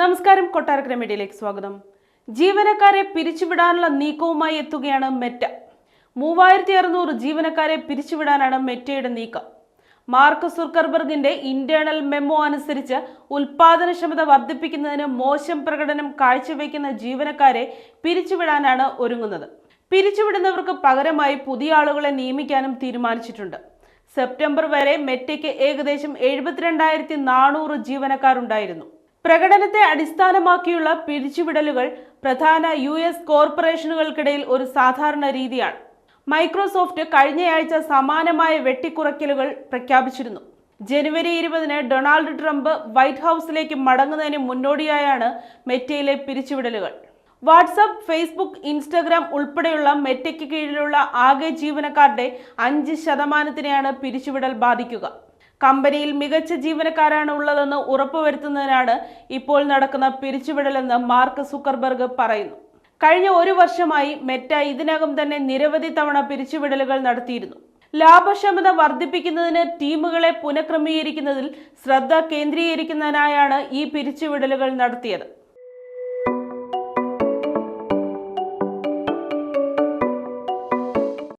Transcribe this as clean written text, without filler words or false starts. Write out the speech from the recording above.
നമസ്കാരം, കൊട്ടാരക്കര മീഡിയയിലേക്ക് സ്വാഗതം. ജീവനക്കാരെ പിരിച്ചുവിടാനുള്ള നീക്കവുമായി എത്തുകയാണ് മെറ്റ. 3600 ജീവനക്കാരെ പിരിച്ചുവിടാനാണ് മെറ്റയുടെ നീക്കം. മാർക്ക് സുക്കർബർഗിന്റെ ഇന്റേണൽ മെമ്മോ അനുസരിച്ച് ഉൽപാദനക്ഷമത വർദ്ധിപ്പിക്കുന്നതിന് മോശം പ്രകടനം കാഴ്ചവെക്കുന്ന ജീവനക്കാരെ പിരിച്ചുവിടാനാണ് ഒരുങ്ങുന്നത്. പിരിച്ചുവിടുന്നവർക്ക് പകരമായി പുതിയ ആളുകളെ നിയമിക്കാനും തീരുമാനിച്ചിട്ടുണ്ട്. സെപ്റ്റംബർ വരെ മെറ്റയ്ക്ക് ഏകദേശം 72,400 ജീവനക്കാരുണ്ടായിരുന്നു. പ്രകടനത്തെ അടിസ്ഥാനമാക്കിയുള്ള പിരിച്ചുവിടലുകൾ പ്രധാന US കോർപ്പറേഷനുകൾക്കിടയിൽ ഒരു സാധാരണ രീതിയാണ്. മൈക്രോസോഫ്റ്റ് കഴിഞ്ഞയാഴ്ച സമാനമായ വെട്ടിക്കുറയ്ക്കലുകൾ പ്രഖ്യാപിച്ചിരുന്നു. ജനുവരി 20-ന് ഡൊണാൾഡ് ട്രംപ് വൈറ്റ് ഹൗസിലേക്ക് മടങ്ങുന്നതിന് മുന്നോടിയായാണ് മെറ്റയിലെ പിരിച്ചുവിടലുകൾ. വാട്സാപ്പ്, ഫേസ്ബുക്ക്, ഇൻസ്റ്റഗ്രാം ഉൾപ്പെടെയുള്ള മെറ്റയ്ക്ക് കീഴിലുള്ള ആകെ ജീവനക്കാരുടെ 5%-നെയാണ് പിരിച്ചുവിടൽ ബാധിക്കുക. കമ്പനിയിൽ മികച്ച ജീവനക്കാരാണ് ഉള്ളതെന്ന് ഉറപ്പുവരുത്തുന്നതിനാണ് ഇപ്പോൾ നടക്കുന്ന പിരിച്ചുവിടലെന്ന് മാർക്ക് സുക്കർബർഗ് പറയുന്നു. കഴിഞ്ഞ ഒരു വർഷമായി മെറ്റ ഇതിനകം തന്നെ നിരവധി തവണ പിരിച്ചുവിടലുകൾ നടത്തിയിരുന്നു. ലാഭക്ഷമത വർദ്ധിപ്പിക്കുന്നതിന് ടീമുകളെ പുനഃക്രമീകരിക്കുന്നതിൽ ശ്രദ്ധ കേന്ദ്രീകരിക്കുന്നതിനായാണ് ഈ പിരിച്ചുവിടലുകൾ നടത്തിയത്.